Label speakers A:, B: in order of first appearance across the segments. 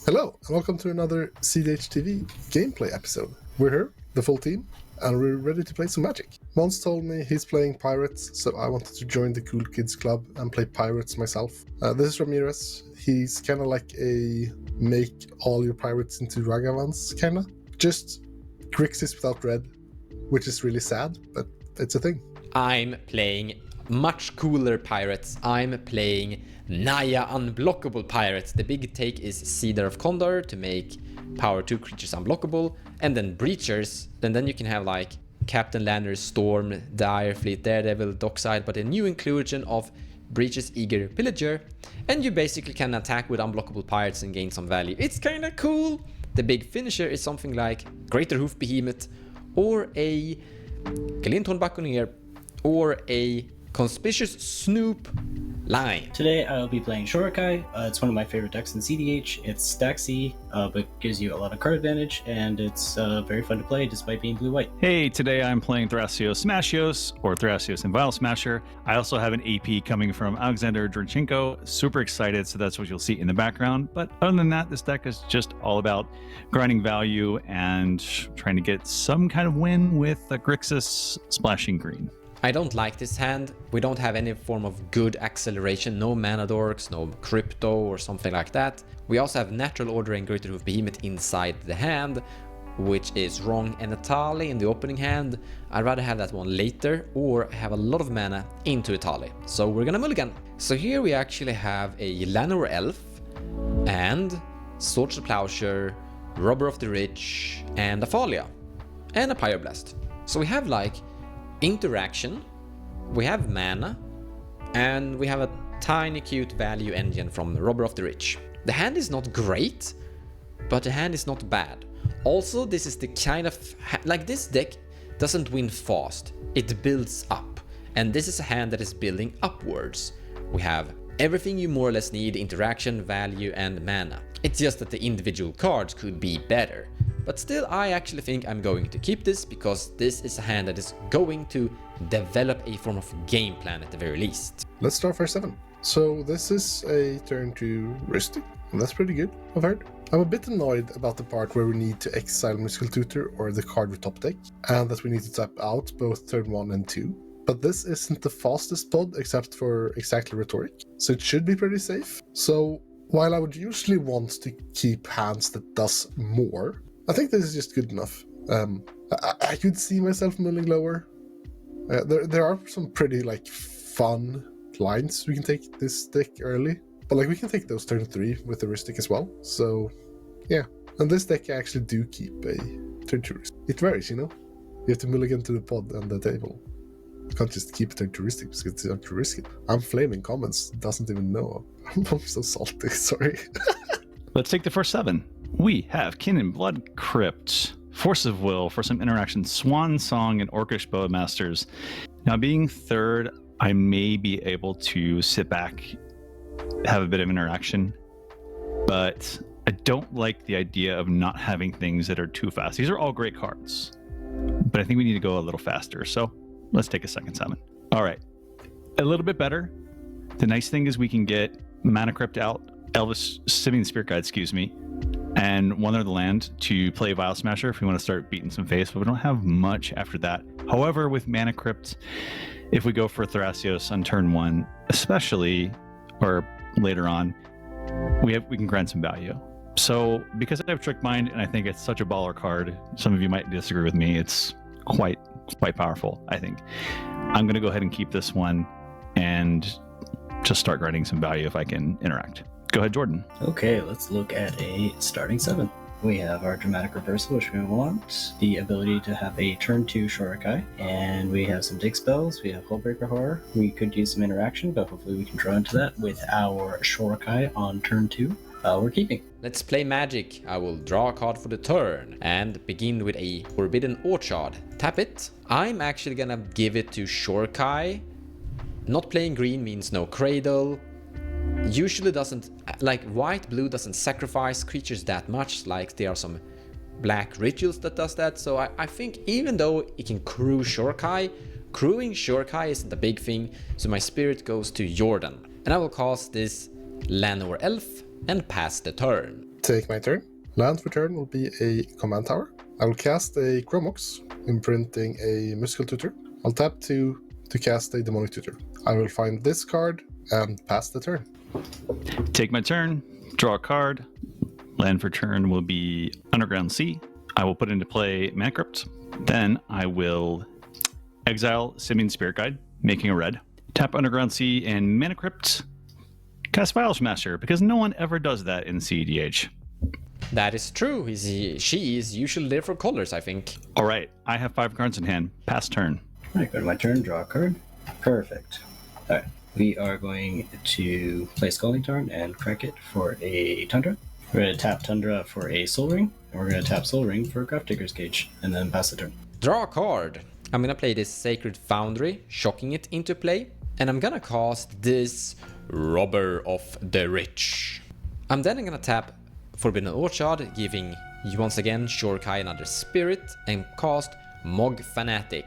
A: Hello, and welcome to another CDH TV gameplay episode. We're here, the full team, and we're ready to play some Magic. Mons told me he's playing Pirates, so I wanted to join the Cool Kids Club and play Pirates myself. This is Ramirez. He's kind of like a make all your pirates into Ragavans, kind of. Just Grixis without red, which is really sad, but it's a thing.
B: I'm playing much cooler pirates. I'm playing Naya Unblockable Pirates. The big take is Cedar of Condor to make power 2 creatures unblockable, and then Breachers. And then you can have like Captain Landers, Storm, Dire Fleet, Daredevil, Dockside, but a new inclusion of Breachers, Eager, Pillager. And you basically can attack with unblockable pirates and gain some value. It's kinda cool. The big finisher is something like Greater Hoof Behemoth, or a Glinthorn Buccaneer, or a Conspicuous Snoop Line.
C: Today I'll be playing Shorikai. It's one of my favorite decks in CDH. It's Staxy, but gives you a lot of card advantage, and it's very fun to play despite being blue-white.
D: Hey, today I'm playing Thrasios Smashios, or Thrasios and Vile Smasher. I also have an AP coming from Alexander Dronchenko. Super excited, so that's what you'll see in the background. But other than that, this deck is just all about grinding value and trying to get some kind of win with Grixis splashing green.
B: I don't like this hand. We don't have any form of good acceleration, no mana dorks, no crypto or something like that. We also have Natural Order and Greater Hoof Behemoth inside the hand, which is wrong, and Etali in the opening hand. I'd rather have that one later, or have a lot of mana into Etali. So we're gonna mulligan. So here we actually have a Llanowar Elf, and Swords of Plowshare, Robber of the Rich, and a Thalia, and a Pyroblast. So we have like interaction, we have mana, and we have a tiny cute value engine from the Robber of the Rich. The hand is not great, but the hand is not bad. Also, this is the kind of like this deck doesn't win fast, it builds up, and this is a hand that is building upwards. We have everything you more or less need: interaction, value, and mana. It's just that the individual cards could be better. But still, I actually think I'm going to keep this, because this is a hand that is going to develop a form of game plan at the very least.
A: Let's start for 7. So this is a turn to Ristic, and that's pretty good, I've heard. I'm a bit annoyed about the part where we need to exile Musical Tutor or the card with top deck, and that we need to tap out both turn 1 and 2. But this isn't the fastest pod except for exactly Rhetoric, so it should be pretty safe. So while I would usually want to keep hands that does more, I think this is just good enough. I could see myself mulling lower. There are some pretty like fun lines we can take this deck early, but like we can take those turn 3 with the Ristic as well. So yeah, and this deck I actually do keep a turn 2 Ristic. It varies, you know. You have to mulligan to the pod and the table. You can't just keep a turn 2 Ristic because it's not risky. I'm flaming comments. Doesn't even know. I'm so salty. Sorry.
D: Let's take the first 7. We have Kin and Blood Crypt, Force of Will for some interaction, Swan Song, and Orcish Bowmasters. Now, being third, I may be able to sit back, have a bit of interaction, but I don't like the idea of not having things that are too fast. These are all great cards, but I think we need to go a little faster. So let's take a second 7. All right, a little bit better. The nice thing is we can get Mana Crypt out, Elvis Simeon Spirit Guide, excuse me, and one other land to play Vile Smasher if we want to start beating some face, but we don't have much after that. However, with Mana Crypt, if we go for Thrasios on turn 1, especially, or later on, we can grind some value. So because I have Trick Mind and I think it's such a baller card, some of you might disagree with me, it's quite powerful, I think. I'm going to go ahead and keep this one and just start grinding some value if I can interact. Go ahead, Jordan.
C: Okay, let's look at a starting 7. We have our Dramatic Reversal, which we want, the ability to have a turn 2 Shorikai, and we have some dig spells. We have Hullbreaker Horror. We could use some interaction, but hopefully we can draw into that with our Shorikai on turn 2. We're keeping.
B: Let's play Magic. I will draw a card for the turn and begin with a Forbidden Orchard. Tap it. I'm actually gonna give it to Shorikai. Not playing green means no Cradle. Usually doesn't, like white-blue doesn't sacrifice creatures that much, like there are some black rituals that does that. So I think even though it can crew Shorikai, crewing Shorikai isn't a big thing, so my spirit goes to Jordan. And I will cast this Llanowar Elf and pass the turn.
A: Take my turn. Land for turn will be a command tower. I will cast a Chromox, imprinting a Mystical Tutor. I'll tap to cast a Demonic Tutor. I will find this card and pass the turn.
D: Take my turn, draw a card. Land for turn will be Underground Sea. I will put into play Mana Crypt. Then I will exile Simian Spirit Guide, making a red. Tap Underground Sea and Mana Crypt. Cast Vial Smasher, because no one ever does that in CEDH.
B: That is true. She is usually there for colors, I think.
D: All right, I have 5 cards in hand. Pass turn.
C: All right, go to my turn, draw a card. Perfect. All right, we are going to play Scalding Tarn and crack it for a Tundra. We're going to tap Tundra for a Soul Ring, and we're going to tap Soul Ring for a Grafdigger's Cage, and then pass the turn.
B: Draw a card. I'm gonna play this Sacred Foundry, shocking it into play. And I'm gonna cast this Robber of the Rich. I'm then gonna tap Forbidden Orchard, giving once again Shorkai another spirit, and cast Mog Fanatic.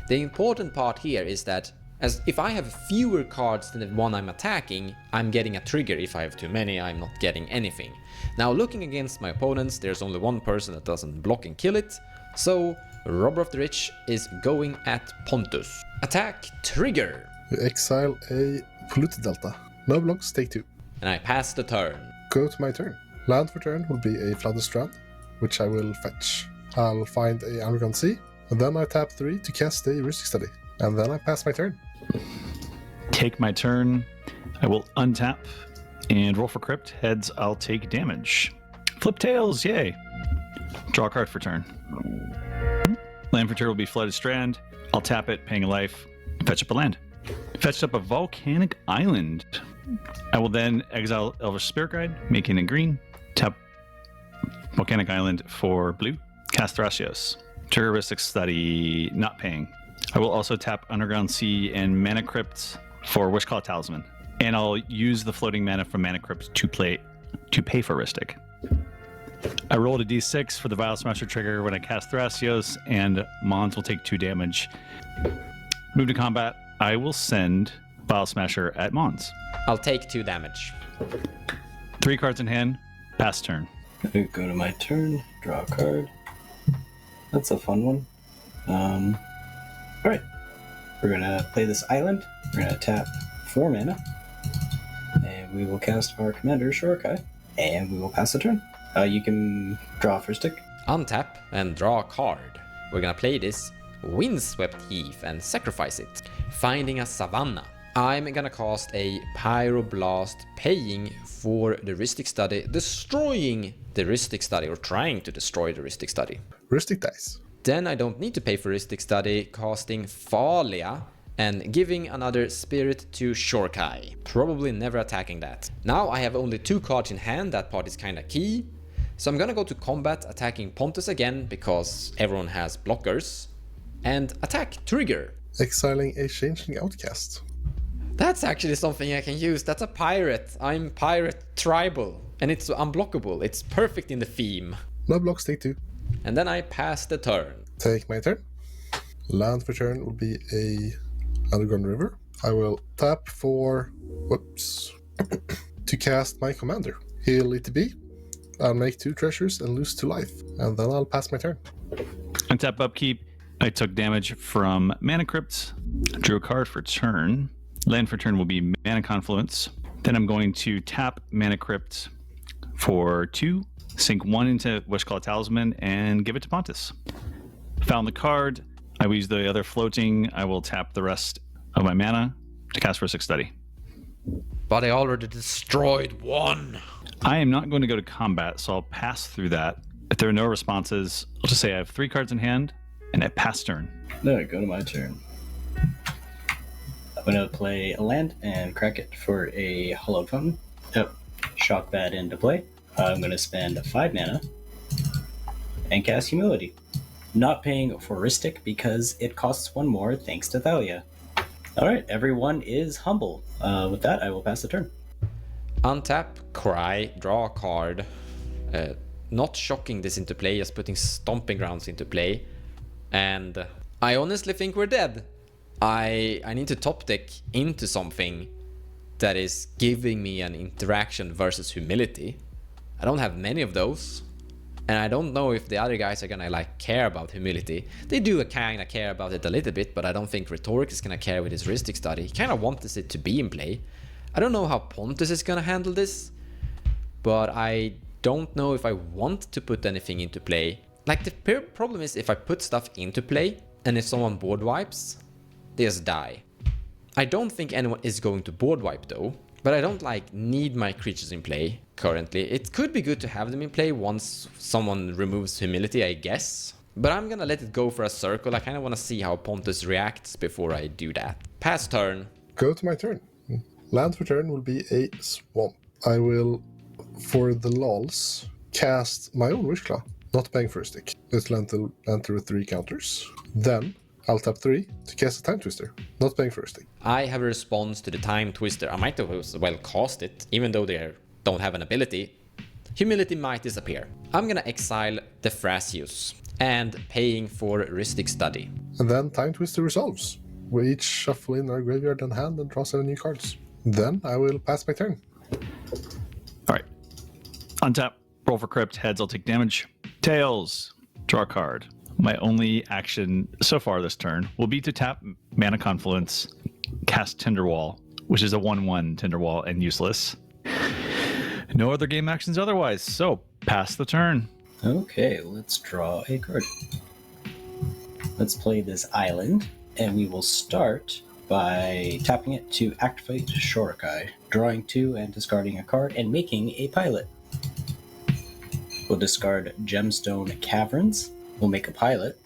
B: The important part here is that as if I have fewer cards than the one I'm attacking, I'm getting a trigger. If I have too many, I'm not getting anything. Now looking against my opponents, there's only one person that doesn't block and kill it, so Robber of the Rich is going at Pontus. Attack trigger!
A: You exile a Polluted Delta. No blocks, take 2.
B: And I pass the turn.
A: Go to my turn. Land for turn will be a Flooded Strand, which I will fetch. I'll find a Underground Sea, and then I tap 3 to cast a Heuristic Study. And then I pass my turn.
D: Take my turn. I will untap and roll for Crypt. Heads, I'll take damage. Flip tails, yay. Draw a card for turn. Land for turn will be Flooded Strand. I'll tap it, paying a life, fetch up a land. Fetched up a Volcanic Island. I will then exile Elvish Spirit Guide, making it green. Tap Volcanic Island for blue. Cast Thrasios. Trigger Heuristic Study, not paying. I will also tap Underground Sea and Mana Crypt for Wishclaw Talisman. And I'll use the floating mana from Mana Crypt to pay for Heuristic. I rolled a d6 for the Vial Smasher trigger when I cast Thrasios, and Mons will take 2 damage. Move to combat. I will send Vial Smasher at Mons.
B: I'll take 2 damage.
D: 3 cards in hand. Pass turn.
C: Go to my turn, draw a card. That's a fun one. Alright. We're gonna play this island. We're gonna tap 4 mana. And we will cast our commander, Shorkai. And we will pass the turn. You can draw a first stick.
B: Untap and draw a card. We're gonna play this Windswept Heath and sacrifice it. Finding a Savannah. I'm gonna cast a Pyroblast, paying for the Heuristic Study, destroying the Heuristic Study, or trying to destroy the Heuristic Study.
A: Heuristic dice.
B: Then I don't need to pay for Heuristic Study, casting Thalia and giving another spirit to Shorkai. Probably never attacking that. Now I have only 2 cards in hand, that part is kinda key. So I'm gonna go to combat, attacking Pontus again, because everyone has blockers. And attack trigger.
A: Exiling a Changeling Outcast.
B: That's actually something I can use. That's a pirate. I'm pirate tribal. And it's unblockable. It's perfect in the theme.
A: No blocks, take 2.
B: And then I pass the turn.
A: Take my turn. Land for turn will be a Underground River. I will tap for... Whoops. to cast my commander. Heal ETB. I'll make 2 treasures and lose 2 life. And then I'll pass my turn.
D: Untap upkeep. I took damage from Mana Crypt. Drew a card for turn. Land for turn will be Mana Confluence. Then I'm going to tap Mana Crypt for 2, sink 1 into Wishclaw Talisman, and give it to Pontus. Found the card. I will use the other floating. I will tap the rest of my mana to cast Heuristic Study.
B: But I already destroyed 1.
D: I am not going to go to combat, so I'll pass through that. If there are no responses, I'll just say I have 3 cards in hand, and I pass turn.
C: No, go to my turn. I'm gonna play a land and crack it for a Hallowed Fountain. Yep. Shock that into play. I'm gonna spend 5 mana and cast Humility. Not paying for Heuristic because it costs 1 more thanks to Thalia. Alright, everyone is humble. With that, I will pass the turn.
B: Untap, cry, draw a card. Not shocking this into play, just putting Stomping Grounds into play. And I honestly think we're dead. I need to top deck into something that is giving me an interaction versus Humility. I don't have many of those. And I don't know if the other guys are gonna like care about humility. They do kinda care about it a little bit, but I don't think Rhetoric is gonna care with his heuristic study. He kinda wants it to be in play. I don't know how Pontus is gonna handle this, but I don't know if I want to put anything into play. Like the problem is if I put stuff into play and if someone board wipes, they just die. I don't think anyone is going to board wipe though, but I don't like need my creatures in play currently. It could be good to have them in play once someone removes humility, I guess. But I'm gonna let it go for a circle. I kinda wanna see how Pontus reacts before I do that. Pass turn.
A: Go to my turn. Land for turn will be a swamp. I will, for the lols, cast my own Wishclaw, not paying for a stick. Let's enter with 3 counters. Then I'll tap 3 to cast a Time Twister, not paying for a stick.
B: I have a response to the Time Twister. I might as well cast it, even though they don't have an ability. Humility might disappear. I'm gonna exile the Thrasius and paying for Rhystic Study.
A: And then Time Twister resolves. We each shuffle in our graveyard and hand and draw 7 new cards. Then I will pass my turn.
D: All right. Untap, roll for Crypt. Heads, I'll take damage. Tails, draw a card. My only action so far this turn will be to tap Mana Confluence, cast Tinderwall, which is a 1/1 Tinderwall and useless. No other game actions otherwise, so pass the turn.
C: Okay, let's draw a card. Let's play this island, and we will start by tapping it to activate Shorikai, drawing 2 and discarding a card, and making a pilot. We'll discard Gemstone Caverns. We'll make a pilot.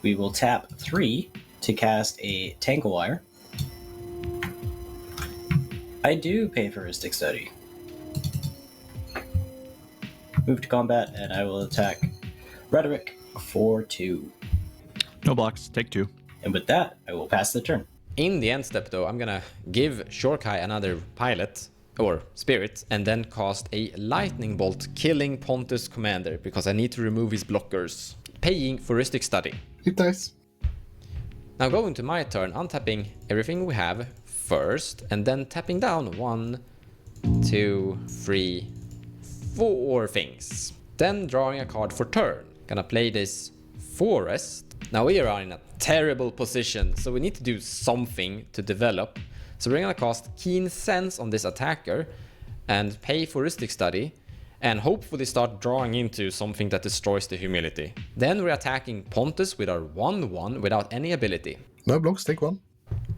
C: We will tap 3 to cast a Tanglewire. I do pay for Rhystic Study. Move to combat, and I will attack Rhetoric for 2.
D: No blocks, take 2.
C: And with that, I will pass the turn.
B: In the end step though, I'm gonna give Shorkai another pilot, or spirit, and then cast a lightning bolt killing Pontus commander, because I need to remove his blockers. Paying for Rhystic Study.
A: It dies.
B: Now going to my turn, untapping everything we have first, and then tapping down 1, 2, 3, 4 things. Then drawing a card for turn. Gonna play this forest. Now we are in a terrible position, so we need to do something to develop. So we're gonna cast Keen Sense on this attacker and pay for Rhystic Study, and hopefully start drawing into something that destroys the humility. Then we're attacking Pontus with our 1/1 without any ability.
A: No blocks, take 1.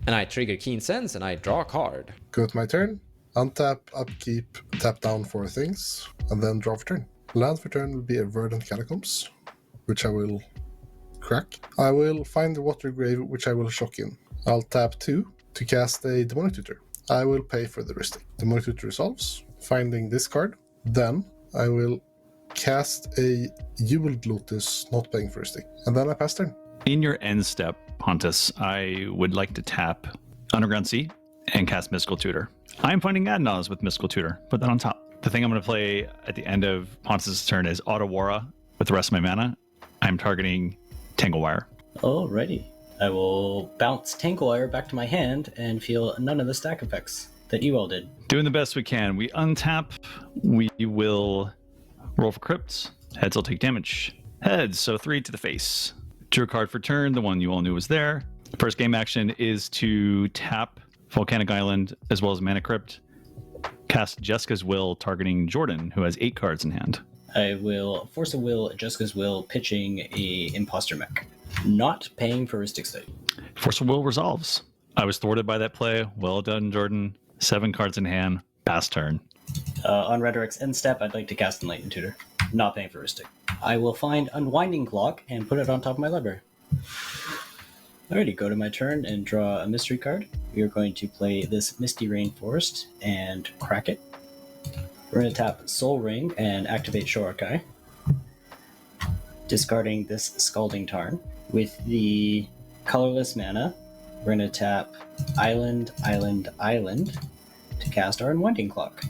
B: And I trigger Keen Sense and I draw a card.
A: Go to my turn. Untap, upkeep, tap down 4 things, and then draw for turn. Land for turn will be a Verdant Catacombs, which I will crack. I will find the Water Grave, which I will shock in. I'll tap 2 to cast a Demonic Tutor. I will pay for the Rhystic. Demonic Tutor resolves, finding this card. Then I will cast a Jeweled Lotus, not paying for a stick. And then I pass turn.
D: In your end step, Pontus, I would like to tap Underground Sea and cast Mystical Tutor. I'm finding Adnaz with Mystical Tutor. Put that on top. The thing I'm going to play at the end of Pontus' turn is Otawara with the rest of my mana. I'm targeting Tanglewire.
C: Alrighty. I will bounce Tanglewire back to my hand and feel none of the stack effects that you all did.
D: Doing the best we can. We untap. We will roll for Crypts. Heads will take damage. Heads, so 3 to the face. Drew a card for turn, the one you all knew was there. First game action is to tap Volcanic Island as well as Mana Crypt. Cast Jessica's Will, targeting Jordan, who has 8 cards in hand.
C: I will Force of Will, Jessica's Will, pitching a Imposter Mech. Not paying for Rhystic Study.
D: Force of Will resolves. I was thwarted by that play. Well done, Jordan. 7 cards in hand. Pass turn.
C: On Rhetoric's end step, I'd like to cast Enlightened Tutor. Not paying for Rhystic. I will find Unwinding Clock and put it on top of my library. Alrighty, go to my turn and draw a mystery card. We are going to play this Misty Rainforest and crack it. We're going to tap Soul Ring and activate Shorikai. Discarding this Scalding Tarn. With the colorless mana, we're going to tap Island, Island, Island to cast our Unwinding Clock.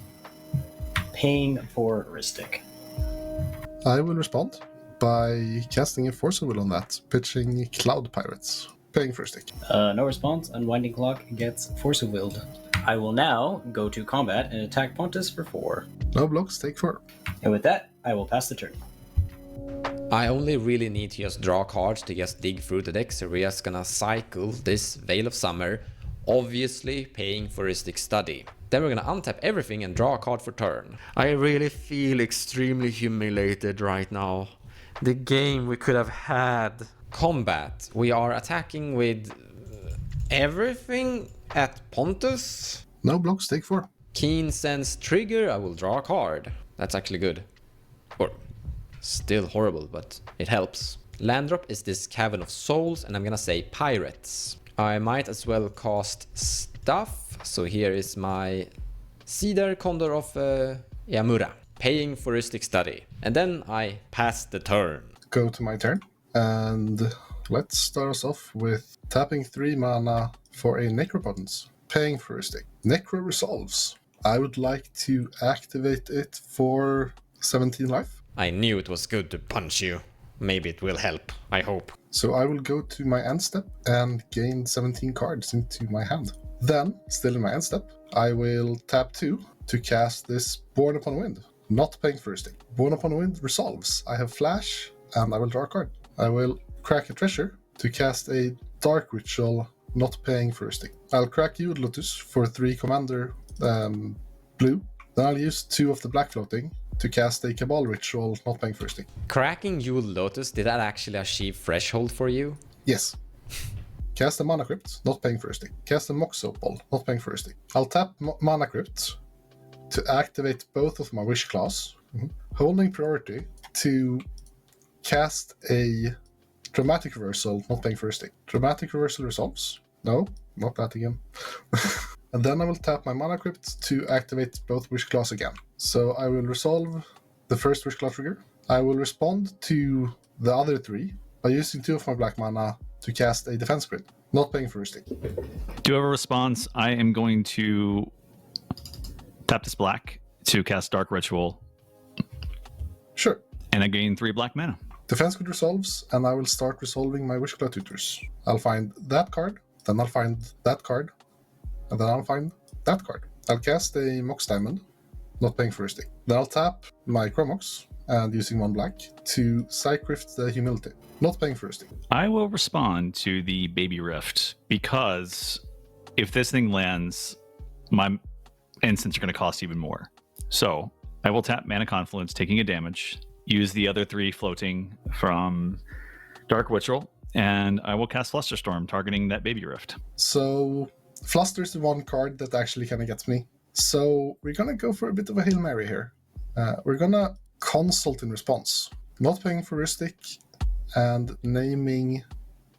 C: Paying for Rhystic.
A: I will respond by casting a Force of Will on that, pitching Cloud Pirates, paying for a stick.
C: No response. Unwinding Clock gets Force of Willed. I will now go to combat and attack Pontus for 4.
A: No blocks, take 4.
C: And with that, I will pass the turn.
B: I only really need to just draw cards to just dig through the deck, so we're just gonna cycle this Veil of Summer, obviously paying for Rhystic Study. Then we're gonna untap everything and draw a card for turn. I really feel extremely humiliated right now. The game we could have had. Combat. We are attacking with everything at Pontus.
A: No blocks, take 4.
B: Keen Sense trigger, I will draw a card. That's actually good. Or still horrible, but it helps. Land drop is this Cavern of Souls, and I'm gonna say Pirates. I might as well cast stuff. So here is my Cedar Condor of Yamura, paying for Rhystic Study. And then I pass the turn.
A: Go to my turn. And let's start us off with tapping 3 mana for a Necropotence, paying for Rhystic. Necro resolves. I would like to activate it for 17 life.
B: I knew it was good to punch you. Maybe it will help, I hope.
A: So I will go to my end step and gain 17 cards into my hand. Then, still in my end step, I will tap 2 to cast this Born Upon Wind, not paying for Rhystic. Born Upon Wind resolves. I have Flash, and I will draw a card. I will crack a treasure to cast a Dark Ritual, not paying for Rhystic. I'll crack Jewel Lotus for 3 commander blue. Then I'll use 2 of the black floating to cast a Cabal Ritual, not paying for Rhystic.
B: Cracking Jewel Lotus, did that actually achieve threshold for you?
A: Yes. Cast a Mana Crypt, not paying for Rhystic. Cast a Mox Opal, not paying for Rhystic. I'll tap Mana Crypt to activate both of my Wish Claws, holding priority to cast a Dramatic Reversal, not paying for Rhystic. Dramatic Reversal resolves. No, not that again. And then I will tap my Mana Crypt to activate both Wish Claws again. So I will resolve the first Wish Claw trigger. I will respond to the other 3 by using 2 of my black mana to cast a Defense Grid, not paying for Rhystic.
D: Do you have a response? I am going to tap this black to cast Dark Ritual,
A: Sure.
D: and I gain 3 black mana.
A: Defense Grid resolves, and I will start resolving my Wish Claw tutors. I'll find that card, then I'll find that card, and then I'll find that card. I'll cast a Mox Diamond, not paying for Rhystic. Then I'll tap my Chromox, and using 1 black, to Psychrift the Humility, not paying for Rhystic.
D: I will respond to the Baby Rift, because if this thing lands, my instants are going to cost even more. So I will tap Mana Confluence, taking a damage, use the other 3 floating from Dark Ritual, and I will cast Flusterstorm, targeting that Baby Rift.
A: So Fluster is the one card that actually kind of gets me. So we're going to go for a bit of a Hail Mary here. We're going to Consult in response, not paying for Rhystic, and naming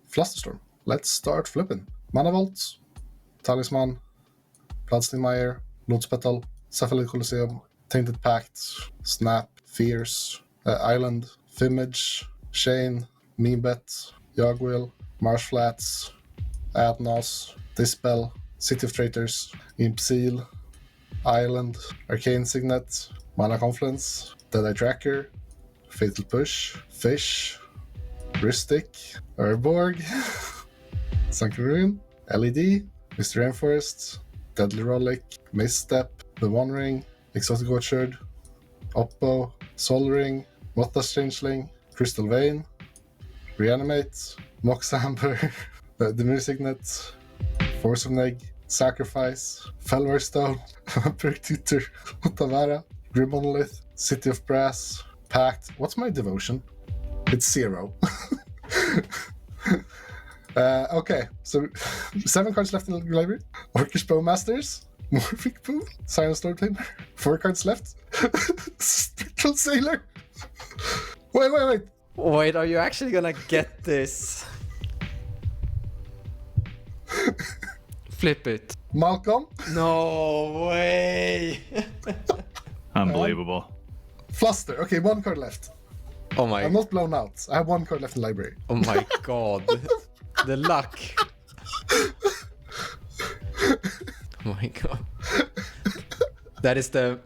A: Flusterstorm. Let's start flipping. Mana Vault, Talisman, Bloodstained Mire, Lotus Petal, Cephalid Colosseum, Tainted Pact, Snap, Fierce, Island, Fimage, Shane, Meanbet, Yogwill, Marsh Flats, Adnos, Dispel, City of Traitors, Imp Seal, Island, Arcane Signet, Mana Confluence, Deadeye Tracker, Fatal Push, Fish, Rhystic, Urborg, Sunken Ruin, LED, Mr. Rainforest, Deadly Relic, Misstep, The One Ring, Exotic Orchard, Oppo, Sol Ring, Motta Strangeling, Crystal Vein, Reanimate, Mox Amber, Demir Signet, Force of Neg, Sacrifice, Felwar Stone, Vampiric Tutor, Otavara, Grim Monolith, City of Brass, Pact. What's my devotion? It's 0. Okay, so 7 cards left in the library. Orcish Bowmasters, Morphic Pool, Silent Stormtamer. 4 cards left. Spectral Sailor. Wait.
B: Wait, are you actually gonna get this? Flip it.
A: Malcolm.
B: No way!
D: Unbelievable.
A: Fluster. Okay, 1 card left.
B: Oh my,
A: I'm not blown out. I have 1 card left in the library.
B: oh my god. The luck. Oh my god. That is the...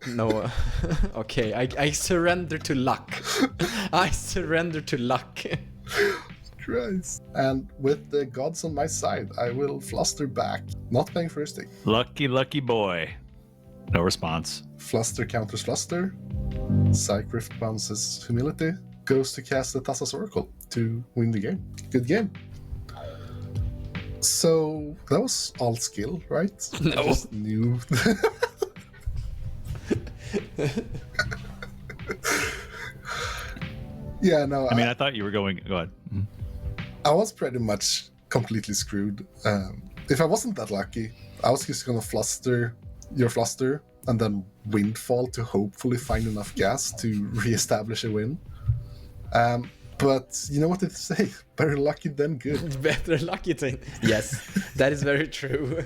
B: No. Okay, I surrender to luck. I surrender to luck.
A: Christ. And with the gods on my side, I will Fluster back. Not paying for a stick.
D: Lucky, lucky boy. No response.
A: Fluster counters Fluster. Cycrift bounces Humility. Goes to cast the Thassa's Oracle to win the game. Good game. So that was all skill, right?
B: No.
A: I just knew. Yeah, no.
D: I mean, I thought you were going. Go ahead.
A: I was pretty much completely screwed. If I wasn't that lucky, I was just gonna fluster your Fluster and then Windfall to hopefully find enough gas to reestablish a win. But you know what they say? Better lucky than good.
B: Better lucky thing. Yes, that is very true.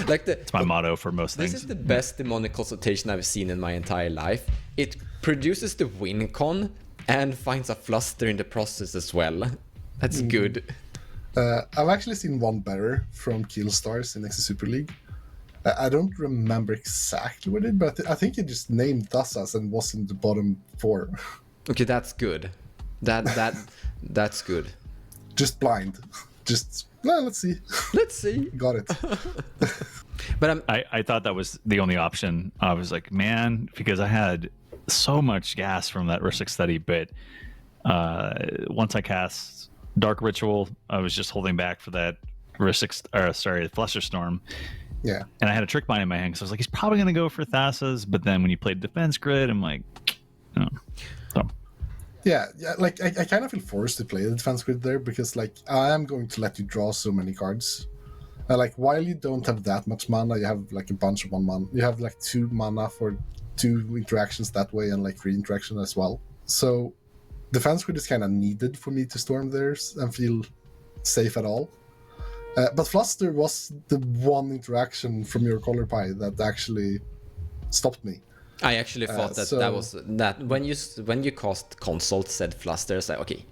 B: Like
D: It's my motto for most
B: this
D: things.
B: is the best demonic consultation I've seen in my entire life. It produces the win con and finds a Fluster in the process as well. That's good.
A: I've actually seen one better from Killstars in Nexus Super League. I don't remember exactly what it did, but I think it just named Thassas and was in the bottom 4.
B: Okay, that's good. That's good.
A: Just blind. Just, well, let's see.
B: Let's see.
A: Got it.
B: But
D: I thought that was the only option. I was like, man, because I had so much gas from that Rhystic Study, but once I cast Dark Ritual, I was just holding back for that Flusterstorm.
A: Yeah.
D: And I had a Trick Mine in my hand, so I was like, he's probably going to go for Thassa's, but then when you played Defense Grid, I'm like, oh. So.
A: Yeah, like I kind of feel forced to play the Defense Grid there because like I am going to let you draw so many cards. Like while you don't have that much mana, you have like a bunch of 1 mana. You have like 2 mana for 2 interactions that way and like 3 interaction as well. So Defense Grid is kind of needed for me to storm theirs and feel safe at all. But Fluster was the one interaction from your Color Pie that actually stopped me.
B: I actually thought that was when you cast Consult said Fluster, it's like, okay,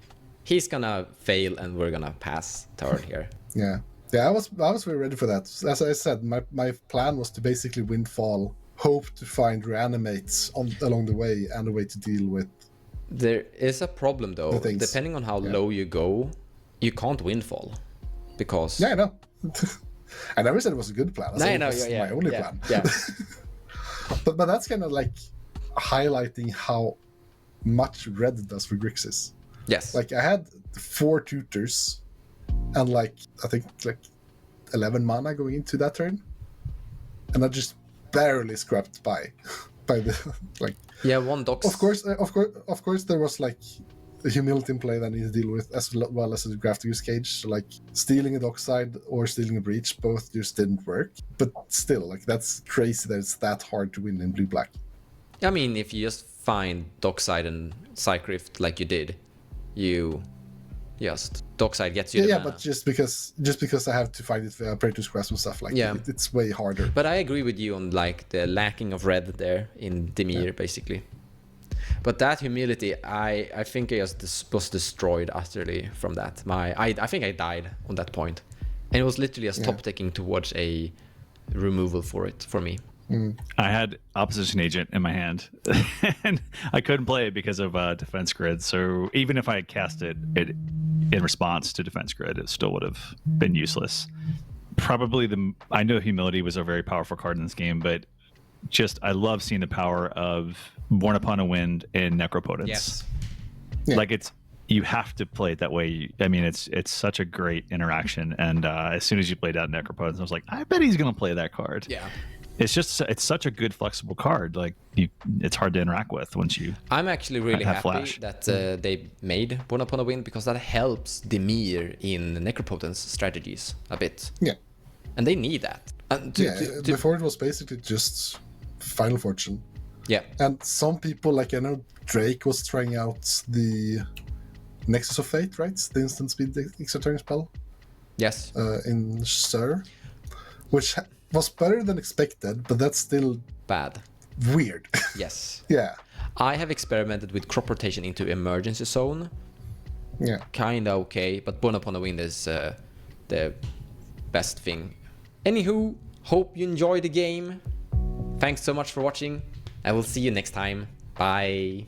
B: he's gonna fail and we're gonna pass turn here.
A: Yeah, I was very ready for that. As I said, my plan was to basically Windfall, hope to find reanimates along the way and a way to deal with.
B: There is a problem though. Depending on how low you go, you can't Windfall because.
A: Yeah, I know. I never said it was a good plan.
B: I know,
A: it was my only plan.
B: Yeah.
A: But that's kind of like highlighting how much red does for Grixis.
B: Yes.
A: Like I had 4 tutors and like I think like 11 mana going into that turn, and I just barely scrapped by the like.
B: Yeah, 1 dox.
A: Of course, there was like a humility in play that I need to deal with as well as a Grafdigger's Cage. So like stealing a Dockside or stealing a Breach, both just didn't work. But still, like that's crazy that it's that hard to win in blue-black.
B: I mean, if you just find Dockside and Cycrift like you did, you just Dockside gets you.
A: Yeah, but just because I have to find it via Praetor's Grasp and stuff like it's way harder.
B: But I agree with you on like the lacking of red there in Dimir, basically. But that humility, I think I just was destroyed utterly from that. I think I died on that point, and it was literally a stop taking towards a removal for me.
D: I had Opposition Agent in my hand, and I couldn't play it because of Defense Grid. So even if I had cast it in response to Defense Grid, it still would have been useless. Probably I know Humility was a very powerful card in this game, but just I love seeing the power of Born Upon a Wind and Necropotence.
B: Yes.
A: Yeah.
D: Like you have to play it that way. I mean, it's such a great interaction. And as soon as you played out Necropotence, I was like, I bet he's gonna play that card.
B: Yeah.
D: It's such a good flexible card. Like it's hard to interact with once you.
B: I'm actually really happy
D: Flash.
B: that they made Born Upon a Wind because that helps Dimir in Necropotence strategies a bit.
A: Yeah.
B: And they need that.
A: Before it was basically just Final Fortune.
B: Yeah.
A: And some people, like I know Drake was trying out the Nexus of Fate, right? The instant speed extra turn spell.
B: Yes.
A: In Sir, which was better than expected, but that's still
B: Bad.
A: weird.
B: Yes.
A: Yeah.
B: I have experimented with crop rotation into Emergency Zone.
A: Yeah.
B: Kinda okay, but Born Upon a Wind is the best thing. Anywho, hope you enjoy the game. Thanks so much for watching. I will see you next time. Bye.